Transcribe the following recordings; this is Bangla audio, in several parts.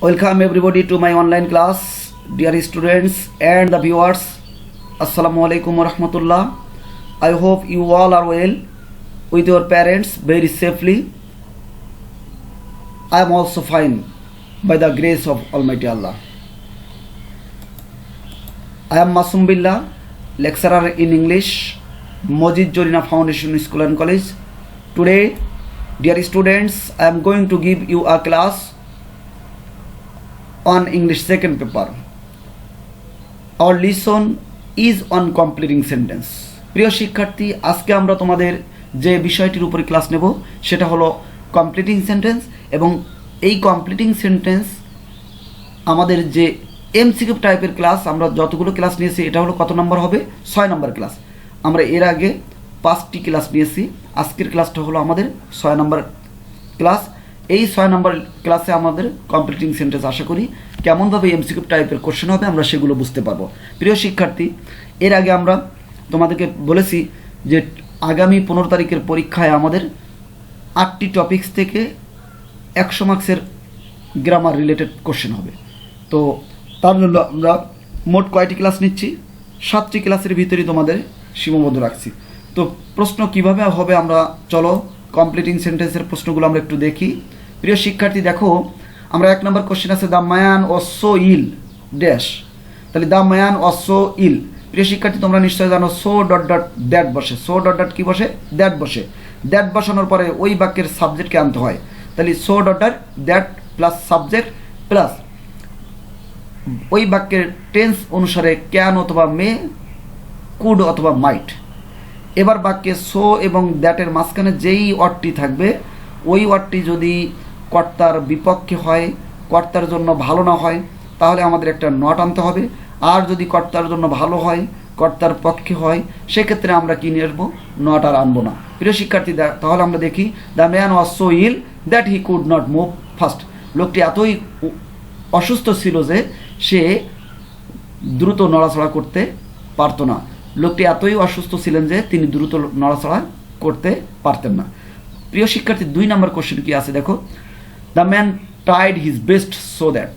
Welcome everybody to my online class, dear students and the viewers. Assalamu alaikum wa rahmatullah. I hope you all are well with your parents very safely. I am also fine by the grace of Almighty Allah. I am Masum Billah, lecturer in English, Mojid Jorina Foundation School and College. Today, dear students, I am going to give you a class on English second paper. Our lesson is on completing sentence. প্রিয় শিক্ষার্থী, আজকে আমরা তোমাদের যে বিষয়টির উপরে ক্লাস নেব সেটা হলো কমপ্লিটিং সেন্টেন্স, এবং এই কমপ্লিটিং সেন্টেন্স আমাদের যে এমসিকিউ টাইপের ক্লাস আমরা যতগুলো ক্লাস নিয়েছি এটা হলো কত নম্বর হবে? 6 নম্বর ক্লাস। আমরা এর আগে 5টি ক্লাস নিয়েছি, আজকের ক্লাসটা হলো আমাদের 6 নম্বর ক্লাস। এই 6 নম্বর ক্লাসে আমাদের কমপ্লিটিং সেন্টেন্স আশা করি কেমনভাবে এমসিকিউ টাইপের কোশ্চেন হবে আমরা সেগুলো বুঝতে পারবো। প্রিয় শিক্ষার্থী, এর আগে আমরা তোমাদেরকে বলেছি যে আগামী 15 তারিখের পরীক্ষায় আমাদের 8টি টপিকস থেকে 100 মার্কসের গ্রামার রিলেটেড কোশ্চেন হবে। তো তার জন্য আমরা মোট কয়টি ক্লাস নিচ্ছি? 7টি ক্লাসের ভিতরেই তোমাদের সীমাবদ্ধ রাখছি। তো প্রশ্ন কিভাবে হবে আমরা চলো কমপ্লিটিং সেন্টেন্সের প্রশ্নগুলো আমরা একটু দেখি। প্রিয় শিক্ষার্থী, দেখো আমরা 1 নম্বর কোশ্চেন আছে the man was so ill dash. তাহলে the man was so ill. প্রিয় শিক্ষার্থী, তোমরা নিশ্চয়ই জানো সো ডট ডট দ্যাট বসে, সো ডট ডট কি বসে? দ্যাট বসে। দ্যাট বসানোর পরে ওই বাক্যের সাবজেক্টকে আনতে হয়। তাহলে so dot dot that plus subject plus ওই বাক্যের টেন্স অনুসারে ক্যান অথবা মে, কুড অথবা মাইট। এবার বাক্যে সো এবং দ্যাটের মাঝখানে যেই ওয়ার্ডটি থাকবে ওই ওয়ার্ডটি যদি কর্তার বিপক্ষে হয়, কর্তার জন্য ভালো না হয়, তাহলে আমাদের একটা নট আনতে হবে। আর যদি কর্তার জন্য ভালো হয়, কর্তার পক্ষে হয়, সেক্ষেত্রে আমরা কি নিয়ে আসবো? নট আর আনবো না। প্রিয় শিক্ষার্থী, তাহলে আমরা দেখি the man was so ill that he could not move fast. লোকটি এতই অসুস্থ ছিল যে সে দ্রুত নড়াচড়া করতে পারতো না। লোকটি এতই অসুস্থ ছিলেন যে তিনি দ্রুত নড়াচড়া করতে পারতেন না। প্রিয় শিক্ষার্থী, 2 নম্বর কোশ্চেন কি আছে দেখো, the man tried his best so that.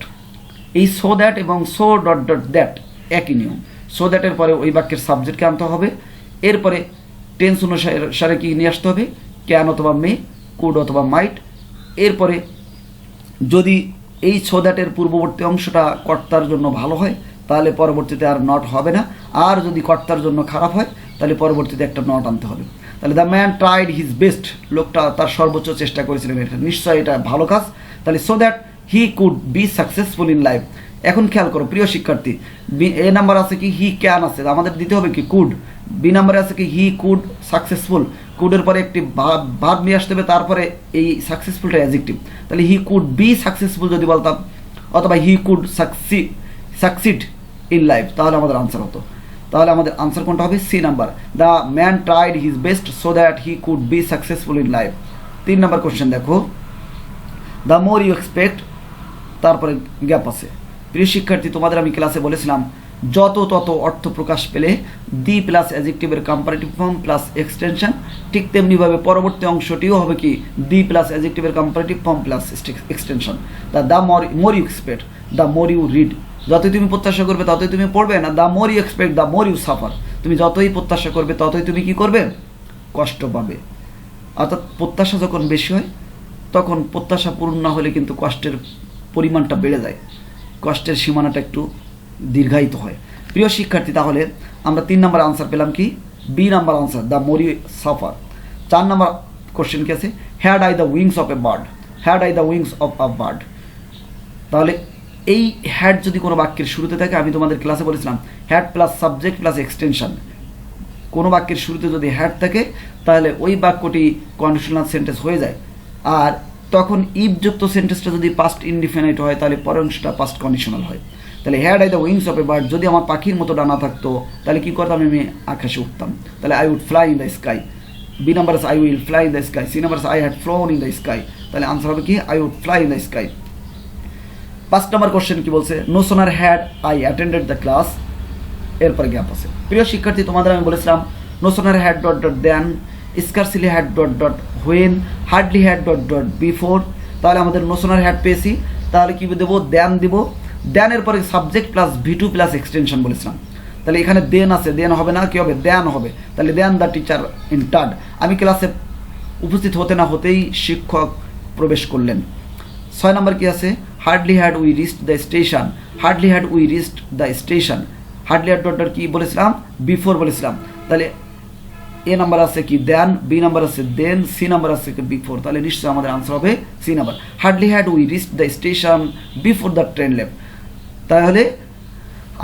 এই সো দ্যাট এবং সো ডট ডট দ্যাট একই নিয়ম। সো দ্যাটের পরে ওই বাক্যের সাবজেক্টকে আনতে হবে, এরপরে টেন্স অনুসারে কি নিয়ে আসতে হবে? ক্যান অথবা মে, কুড অথবা মাইট। এরপরে যদি এই সো দ্যাটের পূর্ববর্তী অংশটা কর্তার জন্য ভালো হয় তাহলে পরবর্তীতে আর নট হবে না, আর যদি কর্তার জন্য খারাপ হয় তাহলে পরবর্তীতে একটা নট আনতে হবে। তাহলে the man tried his best, লোকটা তার সর্বোচ্চ চেষ্টা করেছিলেন, এটা নিশ্চয়ই এটা ভালো কাজ। তাহলে so that he could be successful in life. এখন খেয়াল করো প্রিয় শিক্ষার্থী, এ নাম্বার আছে কি হি ক্যান আছে, আমাদের দিতে হবে কি কুড। বি নাম্বারে আছে কি হি কুড সাকসেসফুল, কুডের পরে একটি ভার্ব নিয়ে আসতে হবে, তারপরে এই সাকসেসফুলটা অ্যাডজেক্টিভ। তাহলে হি কুড বি সাকসেসফুল যদি বলতাম, অথবা he could succeed in life, তাহলে আমাদের আনসার হতো। তাহলে আমাদের আনসার কোনটা হবে? C number, the man tried his best so that he could be successful in life. 3 নম্বর কোশ্চেন দেখো, দ্য মোর ইউ এক্সপেক্ট, তারপরে গ্যাপ আছে। প্রিয় শিক্ষার্থী, তোমাদের আমি ক্লাসে বলেছিলাম যত তত অর্থ প্রকাশ পেলে দি প্লাস অ্যাডজেক্টিভের কম্পারেটিভ ফর্ম প্লাস এক্সটেনশন, ঠিক তেমনিভাবে পরবর্তী অংশটিও হবে কি দি প্লাস অ্যাডজেক্টিভের comparative form plus extension. The more you expect, the more you read, যতই তুমি প্রত্যাশা করবে ততই তুমি পড়বে না। The more you expect the more you suffer, তুমি যতই প্রত্যাশা করবে ততই তুমি কি করবে? কষ্ট পাবে। অর্থাৎ প্রত্যাশা যখন বেশি হয় তখন প্রত্যাশা পূরণ না হলে কিন্তু কষ্টের পরিমাণটা বেড়ে যায়, কষ্টের সীমানাটা একটু দীর্ঘায়িত হয়। প্রিয় শিক্ষার্থী, তাহলে আমরা 3 নম্বর আনসার পেলাম কি? B number answer, the more you suffer. 4 নম্বর কোশ্চেন কি আছে? Had I the wings of a bird, had I the wings of a bird. তাহলে এই হ্যাড যদি কোনো বাক্যের শুরুতে থাকে, আমি তোমাদের ক্লাসে বলেছিলাম had plus subject plus extension, কোনো বাক্যের শুরুতে যদি হ্যাড থাকে তাহলে ওই বাক্যটি কন্ডিশনাল সেন্টেন্স হয়ে যায়। আর তখন ইফযুক্ত সেন্টেন্সটা যদি পাস্ট ইনডিফিনাইট হয় তাহলে পরের অংশটা পাস্ট কন্ডিশনাল হয়। তাহলে had I the wings of a bird, যদি আমার পাখির মতো ডানা থাকতো তাহলে কী করতাম? আমি আকাশে উঠতাম। তাহলে I would fly in the sky. B number I will fly in the sky. C number I had flown in the sky. তাহলে আনসার হবে কি? I would fly in the sky. 5 নম্বর কোশ্চেন কি বলছে? No sooner had I attended the class, এরপরে গ্যাপ আছে। প্রিয় শিক্ষার্থী, তোমাদের আমি বলেছিলাম no sooner had dot dot then, scarcely had dot dot when, hardly had dot dot before. তাহলে আমাদের নো সোনার হ্যাড পেয়েছি, তাহলে কি দেবো, দেন দিব। দেনের পরে subject plus V2 plus extension বলেছিলাম। তাহলে এখানে দেন আছে, দেন হবে না, কি হবে, দেন হবে। তাহলে দেন দ্য টিচার এন্টার্ড। আমি ক্লাসে উপস্থিত হতে না হতেই শিক্ষক প্রবেশ করলেন। 6 নম্বর কি আছে, hardly had we reached the station. Hardly had we reached the station. Hardly had dot কি বলেছিলাম, বিফোর বলেছিলাম। তাহলে এ নাম্বার আছে কি দেন, বি নাম্বার আছে দেন, সি নাম্বার আছে কি বিফোর। তাহলে নিশ্চয়ই আমাদের আনসার হবে C number. Hardly had we reached the station before the train left. তাহলে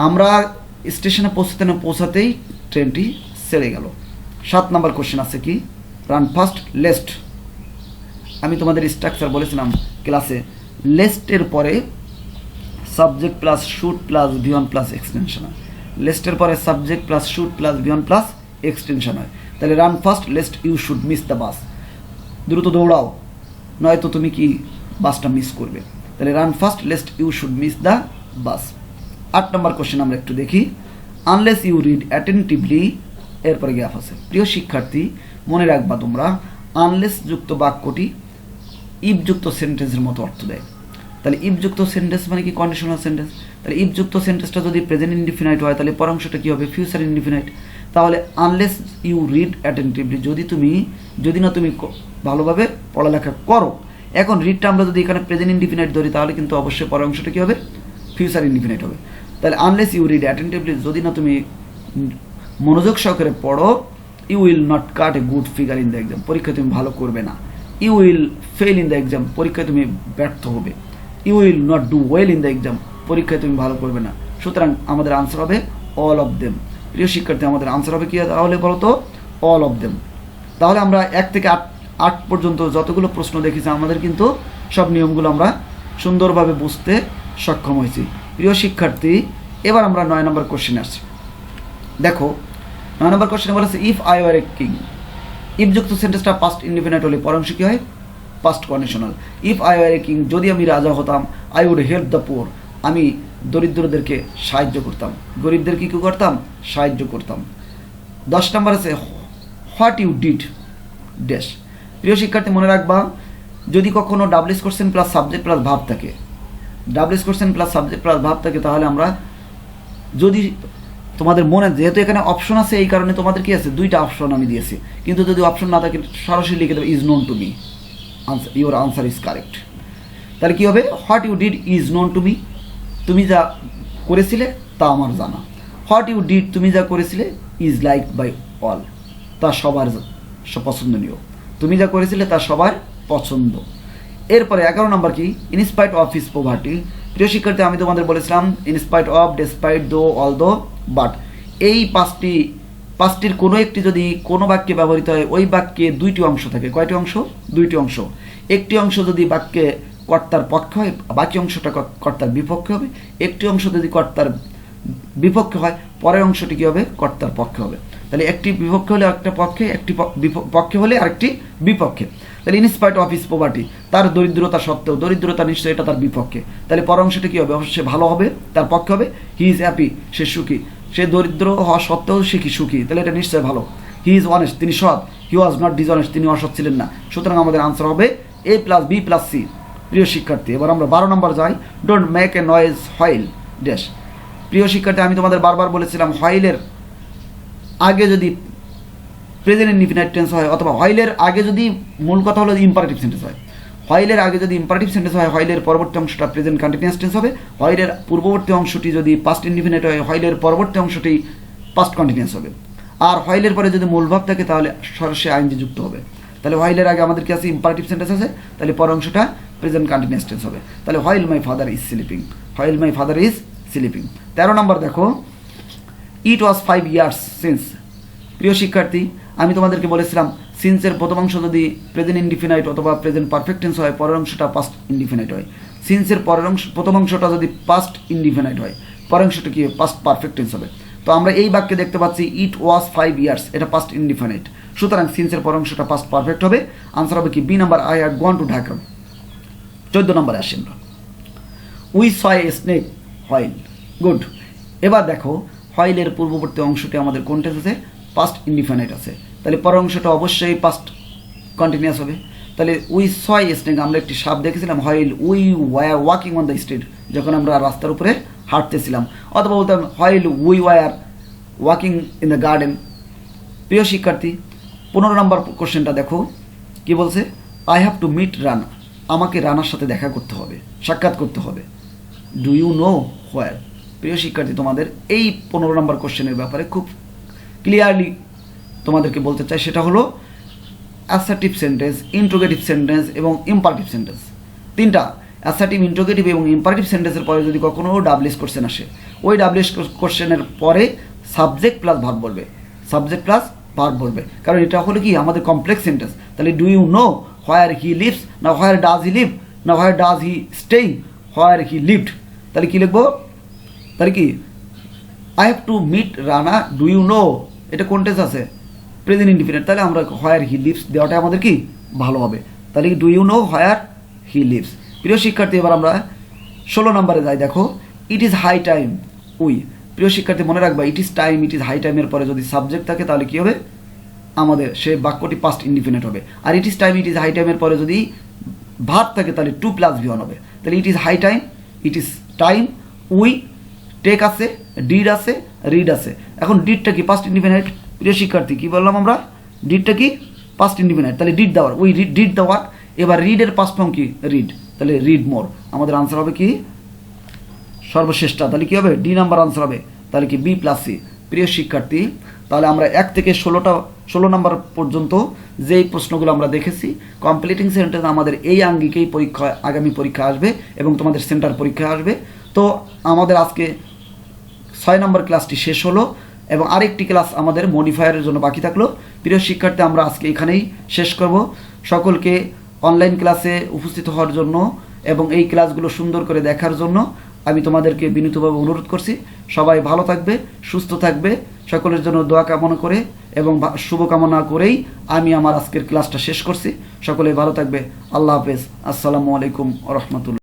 আমরা স্টেশনে পৌঁছাতে না পৌঁছাতেই ট্রেনটি ছেড়ে গেল। 7 নম্বর কোশ্চেন আছে কি, রান ফাস্ট লেস্ট। আমি তোমাদের স্ট্রাকচার বলেছিলাম ক্লাসে, লেস্টের পরে subject plus should plus V1 plus extension হয়। লেস্টের পরে subject plus should plus V1 plus extension হয়। তাহলে run fast lest you should miss the bus. দ্রুত দৌড়াও, নয়তো তুমি কি বাসটা মিস করবে। তাহলে run fast lest you should miss the bus. 8 নম্বর কোশ্চেন আমরা একটু দেখি, আনলেস ইউ রিড অ্যাটেন্টিভলি, এরপরে গ্যাপ আছে। প্রিয় শিক্ষার্থী, মনে রাখবা তোমরা, আনলেস যুক্ত বাক্যটি ইফ যুক্ত সেন্টেন্সের মতো অর্থ দেয়। তাহলে ইফ যুক্ত সেন্টেন্স মানে কি, কন্ডিশনাল সেন্টেন্স। তাহলে ইফ যুক্ত সেন্টেন্সটা যদি প্রেজেন্ট ইনডিফিনাইট হয়, তাহলে পর অংশটা কী হবে, ফিউচার ইনডিফিনাইট। তাহলে আনলেস ইউ রিড অ্যাটেন্টিভলি, যদি না তুমি ভালোভাবে পড়ালেখা করো। এখন রিডটা আমরা যদি এখানে প্রেজেন্ট ইনডিফিনাইট ধরি, তাহলে কিন্তু অবশ্যই পর অংশটা কী হবে, ফিউচার ইনডিফিনাইট হবে। তাহলে আনলেস ইউ রিড অ্যাটেন্টিভলি, যদি না তুমি মনোযোগ সহকারে পড়ো, you will not cut a good figure in the exam, পরীক্ষায় তুমি ভালো করবে না। You will fail in the exam, পরীক্ষায় তুমি ব্যর্থ হবে। You will not do well in the exam, পরীক্ষায় তুমি ভালো করবে না। সুতরাং আমাদের আনসার হবে অল অফ দেম। প্রিয় শিক্ষার্থী, আমাদের আনসার হবে কি তাহলে বলো তো, অল অফ দেম। তাহলে আমরা 1 থেকে 8 পর্যন্ত যতগুলো প্রশ্ন দেখেছি, আমাদের কিন্তু সব নিয়মগুলো আমরা সুন্দরভাবে বুঝতে সক্ষম হয়েছি। প্রিয় শিক্ষার্থী, এবার আমরা 9 নম্বর কোশ্চেনে আসছি। দেখো 9 নম্বর কোশ্চেনে বলেছে, if I were a king. If যুক্ত সেন্টেন্সটা পাস্ট ইনডিফিনাইট হলে পর অংশ কি হয়, past conditional. If I were a king, যদি আমি রাজা হতাম, I would help the poor, আমি দরিদ্রদেরকে সাহায্য করতাম, গরিবদেরকে কী করতাম, সাহায্য করতাম। 10 নম্বর আছে, হোয়াট ইউ ডিড ড্যাশ। প্রিয় শিক্ষার্থী, মনে রাখবা, যদি কখনো double question plus subject plus ভাব থাকে, double question plus subject plus ভাব থাকে, তাহলে আমরা যদি তোমাদের মনে, যেহেতু এখানে অপশন আছে, এই কারণে তোমাদের কি আছে, 2টা অপশন আমি দিয়েছি। কিন্তু যদি অপশন না থাকে, সরাসরি লিখে দেবে is known to me, your answer is correct. তাহলে কী হবে, what you did is known to me, তুমি যা করেছিলে তা আমার জানা। হোয়াট ইউ ডিড, তুমি যা করেছিলে, ইজ লাইক বাই অল, তা সবার পছন্দনীয়। তুমি যা করেছিলে তা সবার পছন্দ। এরপরে 11 নম্বর কি, ইনস্পাইট অফ হিজ পভার্টি। প্রিয় শিক্ষার্থী, আমি তোমাদের বলেছিলাম ইনস্পাইট অফ, ডেসপাইট, দো, অল দো, বাট, এই পাঁচটির কোনো একটি যদি কোনো বাক্যে ব্যবহৃত হয়, ওই বাক্যে 2টি অংশ থাকে। কয়টি অংশ, 2টি অংশ। একটি অংশ যদি বাক্যে কর্তার পক্ষে হয়, বাকি অংশটা কর্তার বিপক্ষে হবে। একটি অংশ যদি কর্তার বিপক্ষে হয়, পরের অংশটি কী হবে, কর্তার পক্ষে হবে। তাহলে একটি বিপক্ষে হলে একটা পক্ষে, একটি পক্ষে হলে আরেকটি বিপক্ষে। তাহলে ইনস্পাইট অফ হিজ পভার্টি, তার দরিদ্রতা সত্ত্বেও, দরিদ্রতা নিশ্চয়ই এটা তার বিপক্ষে। তাহলে পর অংশটা কী হবে, অবশ্যই ভালো হবে, তার পক্ষে হবে। হি ইজ হ্যাপি, সে সুখী, সে দরিদ্র হওয়া সত্ত্বেও সে কি সুখী, তাহলে এটা নিশ্চয়ই ভালো। হি ইজ অনেস্ট, তিনি সৎ। হি ওয়াজ নট ডিসঅনেস্ট, তিনি অসৎ ছিলেন না। সুতরাং আমাদের আনসার হবে A plus B plus C। প্রিয় শিক্ষার্থী, এবার আমরা 12 নম্বর যাই, don't make a noise while dash. প্রিয় শিক্ষার্থী, আমি তোমাদের বারবার বলেছিলাম, হোয়াইলের আগে যদি প্রেজেন্ট ইনডিফিনাইট টেন্স হয়, অথবা হোয়াইলের আগে যদি, মূল কথা হলো ইম্পারেটিভ সেন্টেন্স হয়, হোয়াইলের আগে যদি ইম্পারেটিভ সেন্টেন্স হয়, হোয়াইলের পরবর্তী অংশটা প্রেজেন্ট কন্টিনিউয়াস টেন্স হবে। হোয়াইলের পূর্ববর্তী অংশটি যদি পাস্ট ইনডিফিনাইট হয়, হোয়াইলের পরবর্তী অংশটি পাস্ট কন্টিনিউয়াস হবে। আর হোয়াইলের পরে যদি মূল ভাব থাকে, তাহলে সরাসরি আইএনজি যুক্ত হবে। তাহলে হোয়াইলের আগে আমাদের কি আছে, ইম্পারেটিভ সেন্টেন্স আছে, তাহলে পর অংশটা প্রেজেন্ট কন্টিনিউয়াস টেন্স হবে। তাহলে while my father is sleeping, while my father is sleeping. 13 নম্বর দেখো, ইট ওয়াজ 5 years সিন্স। প্রিয় শিক্ষার্থী, আমি তোমাদেরকে বলেছিলাম, সিন্সের প্রথম অংশ যদি প্রেজেন্ট ইনডিফিনাইট অথবা প্রেজেন্ট পারফেক্ট টেন্স হয়, পরের অংশটা পাস্ট ইনডিফিনাইট হয়। সিন্সের প্রথম অংশটা যদি পাস্ট ইনডিফিনাইট হয়, পরের অংশটা কি পাস্ট পারফেক্ট টেন্স হবে। তো আমরা এই বাক্যে দেখতে পাচ্ছি ইট ওয়াজ 5 years, এটা পাস্ট ইনডিফিনাইট। সুতরাং সিন্সের পরের অংশটা পাস্ট পারফেক্ট হবে। আনসার হবে কি B number, I had gone to Dhaka. 14 নম্বরে আসি আমরা, we saw a snake while. Good. এবার দেখো, হোয়াইলের পূর্ববর্তী অংশটি আমাদের কোন টেন্স আছে, পাস্ট ইনডিফিনাইট আছে। তাহলে পরের অংশটা অবশ্যই পাস্ট কন্টিনিউয়াস হবে। তাহলে উই স এ স্নেক, আমরা একটি সাপ দেখেছিলাম। While we walking on the street, যখন আমরা রাস্তার উপরে হাঁটতেছিলাম। অথবা বলতাম while we were walking in the garden. প্রিয় শিক্ষার্থী, 15 নম্বর কোশ্চেনটা দেখো কি বলছে। I have to meet Rana, আমাকে রানার সাথে দেখা করতে হবে, সাক্ষাৎ করতে হবে। Do you know where? প্রিয় শিক্ষার্থী, তোমাদের এই 15 নম্বর কোশ্চেনের ব্যাপারে খুব ক্লিয়ারলি তোমাদেরকে বলতে চাই, সেটা হলো অ্যাসার্টিভ সেন্টেন্স, ইন্ট্রোগেটিভ সেন্টেন্স এবং ইম্পারেটিভ সেন্টেন্স। তিনটা অ্যাসার্টিভ, ইন্ট্রোগেটিভ এবং ইম্পারেটিভ সেন্টেন্সের পরে যদি কখনো ডাবলিশ কোশ্চেন আসে, ওই ডাবলিশ কোশ্চেনের পরে সাবজেক্ট প্লাস ভার্ব বলবে, সাবজেক্ট প্লাস ভার্ব বলবে। কারণ এটা হলো কি আমাদের কমপ্লেক্স সেন্টেন্স। তাহলে do you know where he lives, না হোয়ার ডাজ হি লিভ, না where does he staying, where he lived. তাহলে কি লিখবো? তাহলে কি I have to meet Rana, do you know, এটা কোন টেন্স আছে? Present indefinite. তাহলে আমরা হোয়ার হি লিভস দেওয়াটা আমাদের কি ভালো হবে। তাহলে do you know where he lives. প্রিয় শিক্ষার্থী, এবার আমরা 16 নম্বরে যাই। দেখো, it is high time we. প্রিয় শিক্ষার্থী, মনে রাখবা it is time, it is high টাইমের পরে যদি সাবজেক্ট থাকে তাহলে কি হবে? আমাদের সে বাক্যটি পাস্ট ইনডিফিনিট হবে। আর it is time, it is high টাইমের পরে যদি ভার্ব থাকে তাহলে 2 + V1 হবে। তাহলে it is high time, it is time, we, take আছে, ডিড আছে, রিড আছে। এখন ডিডটা কি পাস্ট ইনডিফিনিট? প্রিয় শিক্ষার্থী, কি বললাম আমরা? ডিডটা কি পাস্ট ইনডিফিনিট। তাহলে ডিড দেওয়ার, উই ডিড দ্য ওয়ার্ক। এবার রিডের পাস্ট ফর্ম কি? রিড। তাহলে রিড মোর। আমাদের আনসার হবে কি? সর্বশেষটা। তাহলে কি হবে? ডি নাম্বার আনসার হবে। তাহলে কি B+C। প্রিয় শিক্ষার্থী, তাহলে আমরা 1 থেকে 16 নম্বর পর্যন্ত যেই প্রশ্নগুলো আমরা দেখেছি, কমপ্লিটিং সেন্টেন্স আমাদের এই আঙ্গিকেই পরীক্ষা, আগামী পরীক্ষা আসবে এবং তোমাদের সেন্টার পরীক্ষা আসবে। তো আমাদের আজকে 6 নম্বর ক্লাসটি শেষ হলো এবং আরেকটি ক্লাস আমাদের মডিফায়ারের জন্য বাকি থাকলো। প্রিয় শিক্ষার্থী, আমরা আজকে এখানেই শেষ করব। সকলকে অনলাইন ক্লাসে উপস্থিত হওয়ার জন্য এবং এই ক্লাসগুলো সুন্দর করে দেখার জন্য আমি তোমাদেরকে বিনীতভাবে অনুরোধ করছি। সবাই ভালো থাকবে, সুস্থ থাকবে, সকলের জন্য দোয়া কামনা করে এবং শুভকামনা করেই আমি আমার আজকের ক্লাসটা শেষ করছি। সকলে ভালো থাকবে। আল্লাহ হাফেজ। আসসালামু আলাইকুম ওয়া রাহমাতুল্লাহ।